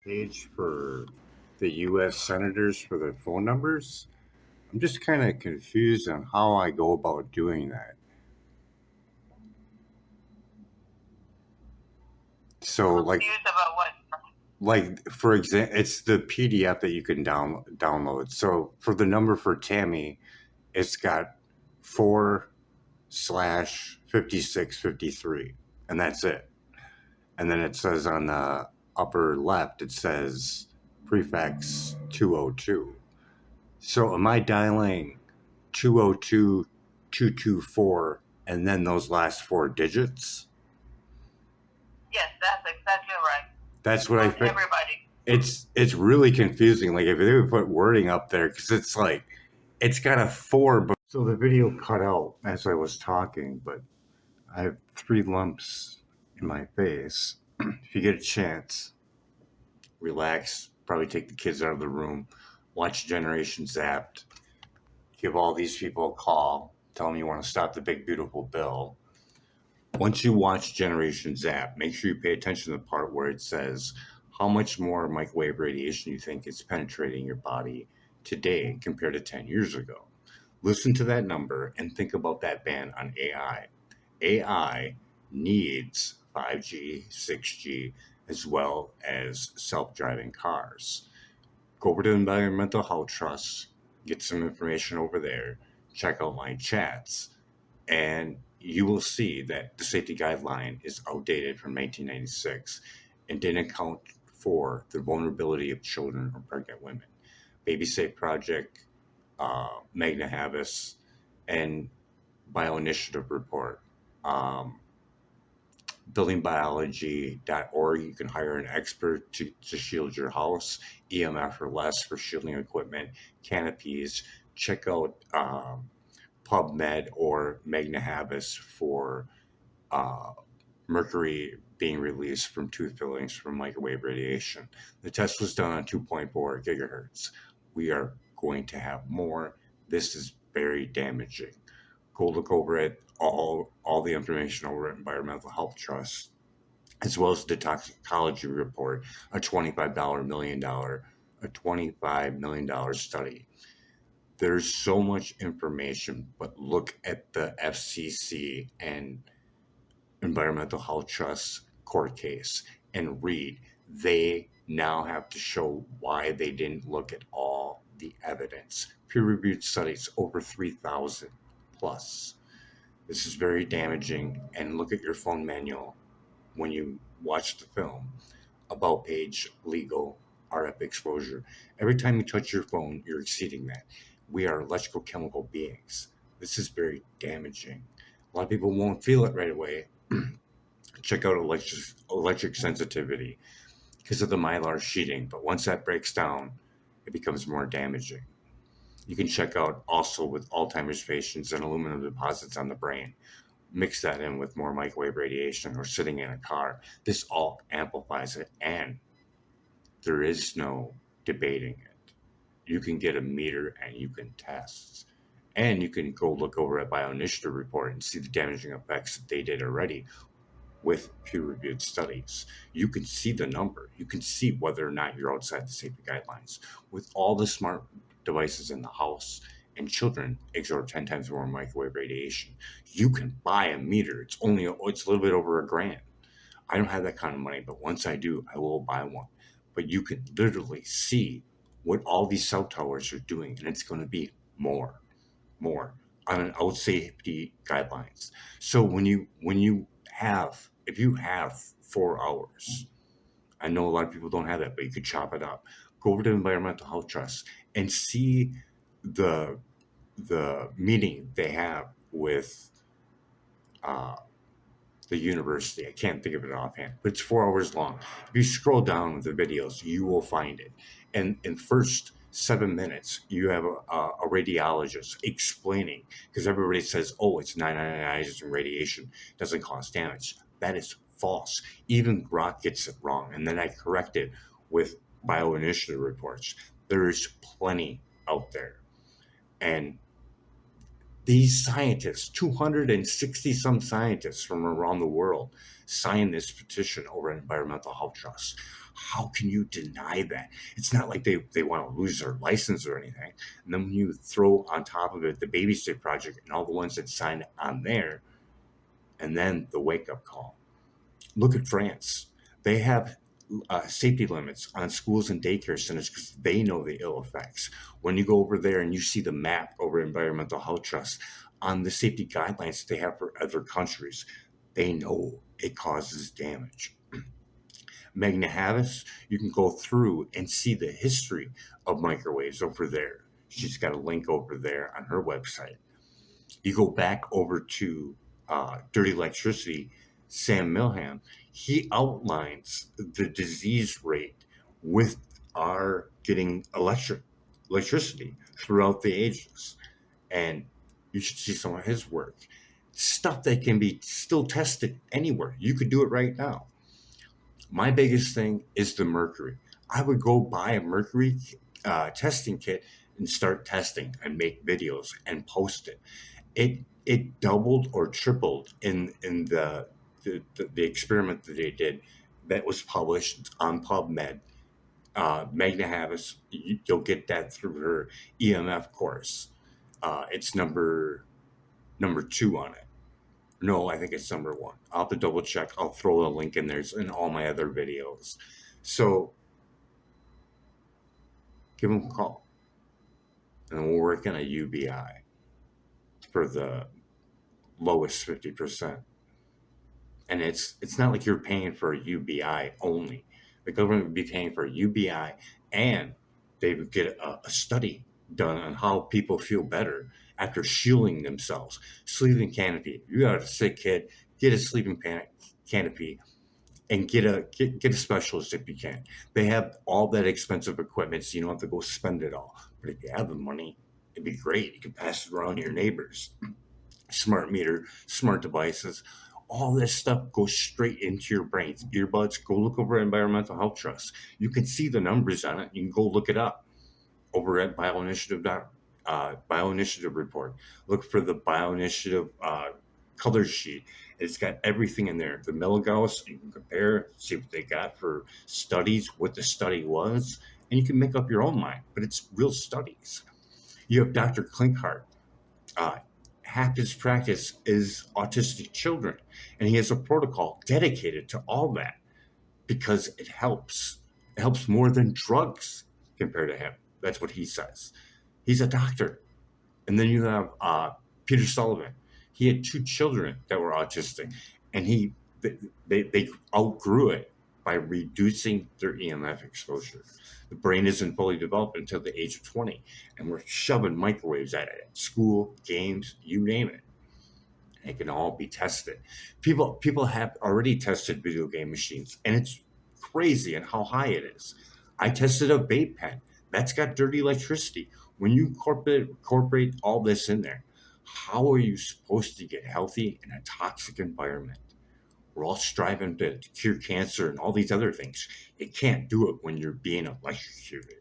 page for the U.S. senators for their phone numbers. I'm just kind of confused on how I go about doing that. So, Confused about what? for example, it's the PDF that you can download. So, for the number for Tammy, it's got 4/5653, and that's it. And then it says on the upper left, it says prefix 202. So am I dialing 202 224 and then those last four digits? Yes, that's exactly right. That's what I For think. everybody. It's really confusing. Like if they would put wording up there, because it's like it's got a four, but so the video cut out as I was talking. But I have 3 lumps in my face. If you get a chance, relax. Probably take the kids out of the room. Watch Generation Zapped. Give all these people a call. Tell them you want to stop the big beautiful bill. Once you watch Generation Zap, make sure you pay attention to the part where it says how much more microwave radiation you think is penetrating your body today compared to 10 years ago. Listen to that number and think about that ban on AI. AI needs 5G, 6G, as well as self-driving cars. Go over to Environmental Health Trust, get some information over there, check out my chats, and you will see that the safety guideline is outdated from 1996 and didn't account for the vulnerability of children or pregnant women. Baby Safe Project, Magna Havas, and Bioinitiative Report. Um, buildingbiology.org. You can hire an expert to shield your house, EMF or less for shielding equipment, canopies. Check out PubMed or Magna Havas for uh, mercury being released from tooth fillings from microwave radiation. The test was done on 2.4 gigahertz. We are going to have more. This is very damaging. Go look over it, all the information over at Environmental Health Trust, as well as the toxicology report, a $25 million study. There's so much information, but look at the FCC and Environmental Health Trust court case and read. They now have to show why they didn't look at all the evidence. Peer-reviewed studies over 3,000 plus. This is very damaging. And look at your phone manual when you watch the film about page legal RF exposure. Every time you touch your phone, you're exceeding that. We are electrical chemical beings. This is very damaging. A lot of people won't feel it right away. Check out electric sensitivity because of the mylar sheeting. But once that breaks down, it becomes more damaging. You can check out also with Alzheimer's patients and aluminum deposits on the brain. Mix that in with more microwave radiation or sitting in a car. This all amplifies it, and there is no debating it. You can get a meter and you can test. And you can go look over at Bioinitiative report and see the damaging effects that they did already with peer-reviewed studies. You can see the number. You can see whether or not you're outside the safety guidelines. With all the smart devices in the house and children exert 10 times more microwave radiation, you can buy a meter. It's a little bit over $1,000. I don't have that kind of money, but once I do, I will buy one. But you can literally see what all these cell towers are doing, and it's going to be more on out safety guidelines. So if you have 4 hours, I know a lot of people don't have that, but you could chop it up. Go over to Environmental Health Trust and see the meeting they have with uh, the university. I can't think of it offhand, but it's 4 hours long. If you scroll down the videos, you will find it. And in first 7 minutes, you have a radiologist explaining, because everybody says, "Oh, it's non-ionizing radiation doesn't cause damage." That is false. Even Grok gets it wrong, and then I correct it with bioinitiative reports. There is plenty out there, and These scientists, 260 some scientists from around the world, signed this petition over an environmental health trust. How can you deny that? It's not like they want to lose their license or anything. And then when you throw on top of it the Baby State Project and all the ones that signed on there, and then the wake up call. Look at France. They have safety limits on schools and daycare centers because they know the ill effects. When you go over there and you see the map over Environmental Health Trust on the safety guidelines they have for other countries, they know it causes damage. Magna Havas, you can go through and see the history of microwaves over there. She's got a link over there on her website. You go back over to Dirty Electricity, Sam Milham, he outlines the disease rate with our getting electricity throughout the ages. And you should see some of his work. Stuff that can be still tested anywhere. You could do it right now. My biggest thing is the mercury. I would go buy a mercury testing kit and start testing and make videos and post it. It doubled or tripled in the experiment that they did that was published on PubMed. Magna Havas, you'll get that through her EMF course. It's number two on it. No, I think it's number one. I'll have to double check. I'll throw a link in there in all my other videos. So give them a call, and we'll work on a UBI for the lowest 50%. And it's not like you're paying for a UBI only. The government would be paying for a UBI, and they would get a study done on how people feel better after shielding themselves. Sleeping canopy. You got a sick kid, get a sleeping canopy, and get a specialist if you can. They have all that expensive equipment, so you don't have to go spend it all. But if you have the money, it'd be great. You can pass it around to your neighbors. Smart meter, smart devices, all this stuff goes straight into your brains. Earbuds, go look over at Environmental Health Trust. You can see the numbers on it. You can go look it up over at Bioinitiative report. Look for the Bioinitiative color sheet. It's got everything in there. The milligauss, you can compare, see what they got for studies, what the study was, and you can make up your own mind. But it's real studies. You have Dr. Klinkhart. Uh, Half his practice is autistic children, and he has a protocol dedicated to all that because it helps. It helps more than drugs compared to him. That's what he says. He's a doctor. And then you have Peter Sullivan. He had two children that were autistic, and they outgrew it by reducing their EMF exposure. The brain isn't fully developed until the age of 20, and we're shoving microwaves at it at school, games, you name it. It can all be tested. People have already tested video game machines, and it's crazy and how high it is. I tested a vape pen that's got dirty electricity. When you incorporate all this in there, how are you supposed to get healthy in a toxic environment? We're all striving to cure cancer and all these other things. You can't do it when you're being electrocuted.